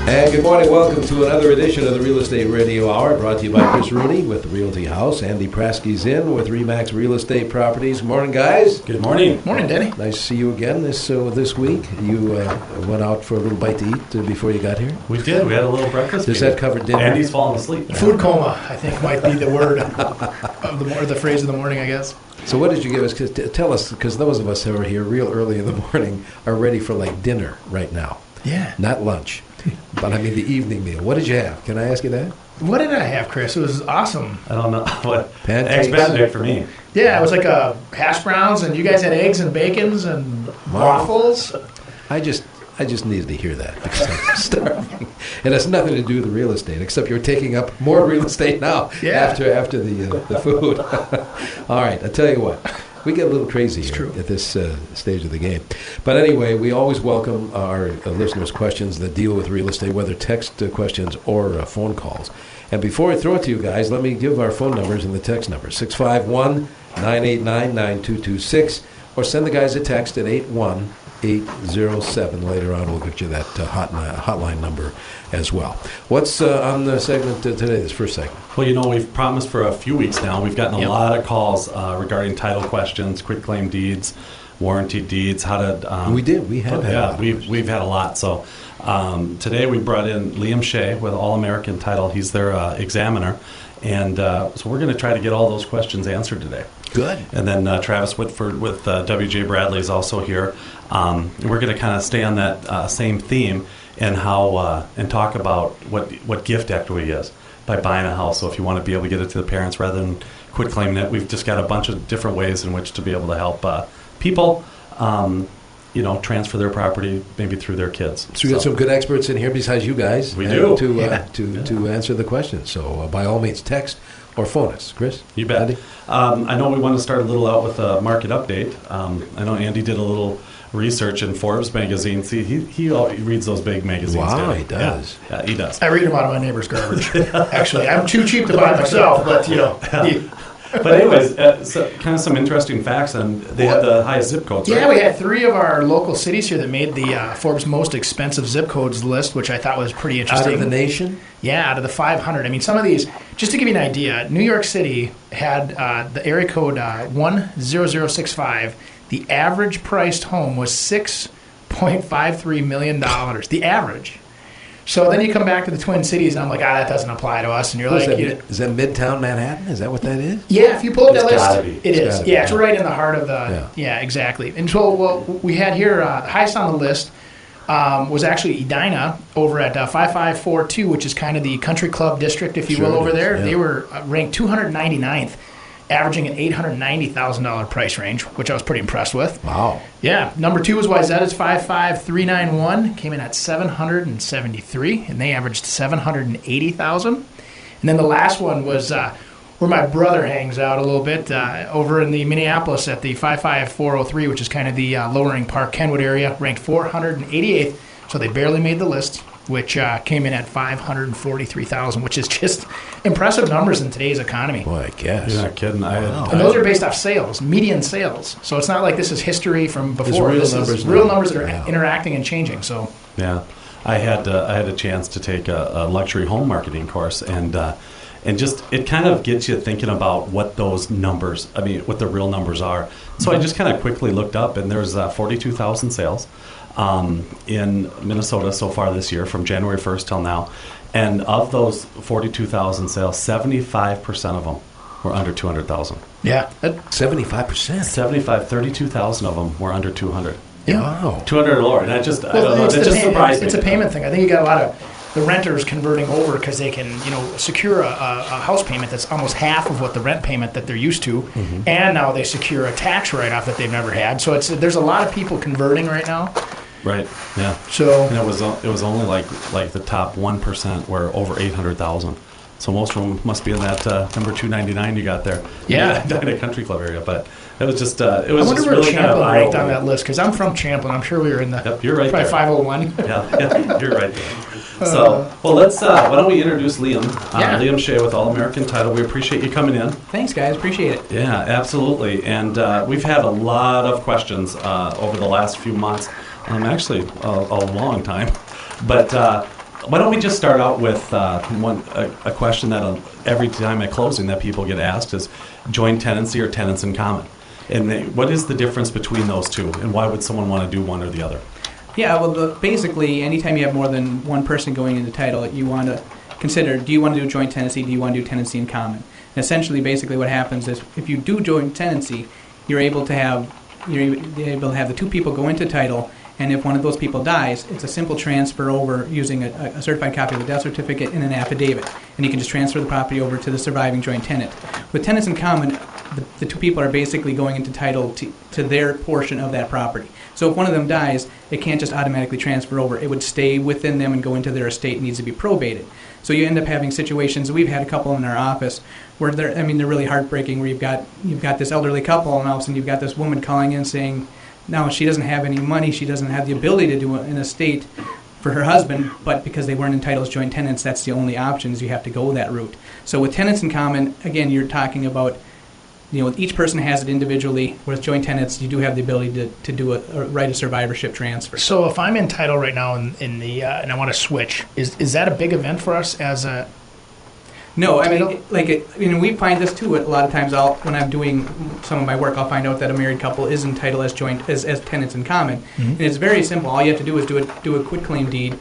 And good morning. Welcome to another edition of the Real Estate Radio Hour, brought to you by Chris Rooney with the Realty House. Andy Prasky's in with RE/MAX Real Estate Properties. Morning, guys. Good morning. Morning, Denny. Nice to see you again this week. You went out for a little bite to eat before you got here? We did. We had a little breakfast. Does that cover dinner? Andy's falling asleep. Food coma, I think, might be the word of the phrase of the morning, I guess. So what did you give us? Tell us, because those of us who are here real early in the morning are ready for like dinner right now. Yeah. Not lunch, but I mean the evening meal. What did you have? Can I ask you that? What did I have, Chris? It was awesome. I don't know. What? Pancakes? Eggs Benedict for me. Yeah, it was like hash browns, and you guys had eggs and bacons and waffles. I just needed to hear that because I'm starving. It has nothing to do with the real estate, except you're taking up more real estate now after the food. All right, I tell you what. We get a little crazy here at this stage of the game. But anyway, we always welcome our listeners' questions that deal with real estate, whether text questions or phone calls. And before I throw it to you guys, let me give our phone numbers and the text number, 651-989-9226, or send the guys a text at 81807. Later on, we'll get you that hotline number as well. What's on the segment today, this first segment? Well, you know, we've promised for a few weeks now. We've gotten a lot of calls regarding title questions, quitclaim deeds, warranty deeds, how to... We did. We have had a lot. We've had a lot. So today we brought in Liam Shay with All American Title. He's their examiner. And so we're going to try to get all those questions answered today. Good. And then Travis Whitford with W.J. Bradley is also here. We're going to kind of stay on that same theme and and talk about what gift equity is by buying a house. So if you want to be able to get it to the parents rather than quit claiming it, we've just got a bunch of different ways in which to be able to help people, transfer their property maybe through their kids. So we got some good experts in here besides you guys. We do. To answer the questions. So by all means, text or phone us. Chris? You bet. Andy? I know we want to start a little out with a market update. I know Andy did a little research in Forbes magazine. See, he reads those big magazines. Wow, he does. Yeah, he does. I read them out of my neighbor's garbage. Actually, I'm too cheap to buy myself, but But anyways, so kind of some interesting facts, and they had the highest zip codes, right? Yeah, we had 3 of our local cities here that made the Forbes most expensive zip codes list, which I thought was pretty interesting. Out of the nation? Yeah, out of the 500. I mean, some of these, just to give you an idea, New York City had the area code 10065. The average priced home was $6.53 million. The average. So then you come back to the Twin Cities, and I'm like, that doesn't apply to us. And you're like, is that Midtown Manhattan? Is that what that is? Yeah, if you pull up that list, it is. Gotta be. Yeah, it's right in the heart of the. Yeah, exactly. And so what we had here, the highest on the list was actually Edina over at 5542, which is kind of the country club district, if you will, over there. Yeah. They were ranked 299th. Averaging an $890,000 price range, which I was pretty impressed with. Wow. Yeah. Number 2 was Wayzata's 55391, came in at 773, and they averaged 780,000. And then the last one was where my brother hangs out a little bit, over in the Minneapolis at the 55403, which is kind of the Lowering Park, Kenwood area, ranked 488th, so they barely made the list, which came in at 543,000, which is just impressive numbers in today's economy. Boy, I guess. You're not kidding. And those are based off sales, median sales. So it's not like this is history from before. This is real numbers that are interacting and changing. So yeah, I had a chance to take a luxury home marketing course, and just it kind of gets you thinking about what those numbers, what the real numbers are. So I just kind of quickly looked up, and there's 42,000 sales in Minnesota so far this year, from January 1st till now. And of those 42,000 sales, 75% of them were under 200,000. Yeah. 75%? 32,000 of them were under 200. Yeah. Wow. 200 or lower. And I don't know, that just surprised me. It's a payment thing. I think you got a lot of the renters converting over because they can, secure a house payment that's almost half of what the rent payment that they're used to, and now they secure a tax write-off that they've never had. So there's a lot of people converting right now. Right. Yeah. So and it was only like the top 1% were over 800,000. So most of them must be in that number 299 you got there. Yeah. In a country club area, but it was just I wonder just where really kind of Champlin ranked on that list, because I'm from Champlin. I'm sure we were in the you're right probably there. 501. Yeah, you're right there. So, well, let's. Why don't we introduce Liam? Yeah. Liam Shay with All American Title. We appreciate you coming in. Thanks, guys. Appreciate it. Yeah, absolutely. And we've had a lot of questions over the last few months. Actually, a long time. But why don't we just start out with a question that every time at closing that people get asked is joint tenancy or tenants in common. And what is the difference between those two, and why would someone want to do one or the other? Yeah, well, basically, anytime you have more than one person going into title, you want to consider, do you want to do joint tenancy, do you want to do tenancy in common? And essentially, basically what happens is if you do joint tenancy, you're able to have the two people go into title, and if one of those people dies, it's a simple transfer over using a certified copy of the death certificate and an affidavit, and you can just transfer the property over to the surviving joint tenant. With tenants in common, the two people are basically going into title to their portion of that property. So if one of them dies, it can't just automatically transfer over. It would stay within them and go into their estate and needs to be probated. So you end up having situations, we've had a couple in our office, where they're really heartbreaking, where you've got this elderly couple, and all of a sudden you've got this woman calling in saying, now she doesn't have any money, she doesn't have the ability to do an estate for her husband, but because they weren't entitled as joint tenants, that's the only option, is you have to go that route. So with tenants in common, again, you're talking about, each person has it individually. With joint tenants, you do have the ability to do a right of survivorship transfer. So if I'm in title right now and I want to switch, is that a big event for us as a? No, we find this too. A lot of times, when I'm doing some of my work, I'll find out that a married couple is entitled as tenants in common, and it's very simple. All you have to do is do a quitclaim deed,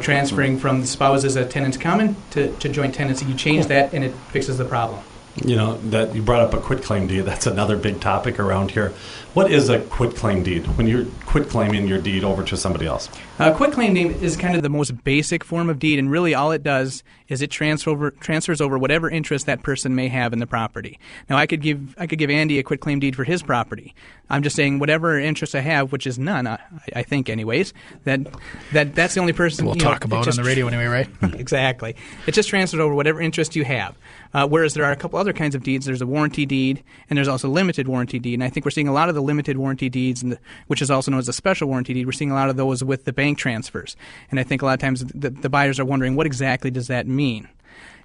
transferring from the spouses as tenants common to joint tenancy. You change that, and it fixes the problem. That you brought up a quitclaim deed. That's another big topic around here. What is a quitclaim deed? When you're quitclaiming your deed over to somebody else? A quitclaim deed is kind of the most basic form of deed, and really all it does is it transfers over whatever interest that person may have in the property. Now, I could give Andy a quitclaim deed for his property. I'm just saying whatever interest I have, which is none, I think, anyways. That's the only person we'll talk about on the radio anyway, right? Exactly. It just transfers over whatever interest you have. Whereas there are a couple other kinds of deeds. There's a warranty deed, and there's also a limited warranty deed. And I think we're seeing a lot of the limited warranty deeds, which is also known as a special warranty deed. We're seeing a lot of those with the bank transfers. And I think a lot of times the buyers are wondering, what exactly does that mean?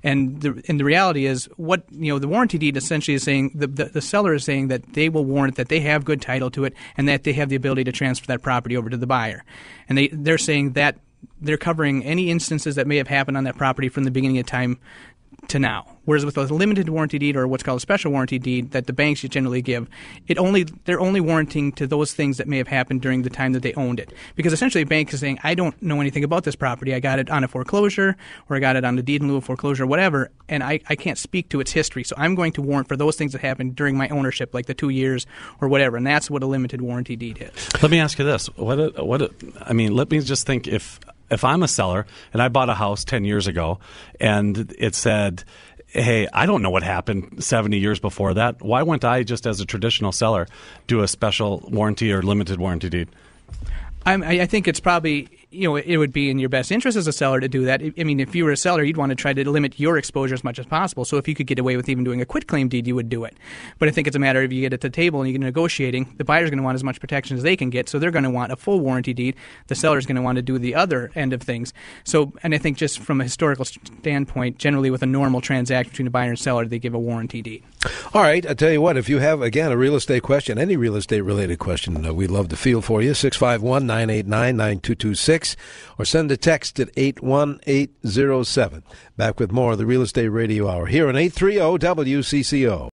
And the reality is, the warranty deed essentially is saying, the seller is saying that they will warrant that they have good title to it and that they have the ability to transfer that property over to the buyer. And they're saying that they're covering any instances that may have happened on that property from the beginning of time to now. Whereas with a limited warranty deed, or what's called a special warranty deed that the banks generally give, they're only warranting to those things that may have happened during the time that they owned it. Because essentially a bank is saying, I don't know anything about this property. I got it on a foreclosure, or I got it on a deed in lieu of foreclosure, whatever, and I can't speak to its history. So I'm going to warrant for those things that happened during my ownership, like the 2 years or whatever. And that's what a limited warranty deed is. Let me ask you this. Let me just think, if I'm a seller and I bought a house 10 years ago and it said, hey, I don't know what happened 70 years before that. Why wouldn't I, just as a traditional seller, do a special warranty or limited warranty deed? I think it's probably, it would be in your best interest as a seller to do that. I mean, if you were a seller, you'd want to try to limit your exposure as much as possible. So if you could get away with even doing a quitclaim deed, you would do it. But I think it's a matter of, you get it to the table and you get negotiating, the buyer's going to want as much protection as they can get, so they're going to want a full warranty deed. The seller's going to want to do the other end of things. So, and I think just from a historical standpoint, generally with a normal transaction between a buyer and seller, they give a warranty deed. All right, I tell you what, if you have, again, a real estate question, any real estate-related question, we'd love to field for you, 651-989-9226, or send a text at 81807. Back with more of the Real Estate Radio Hour here on 830 WCCO.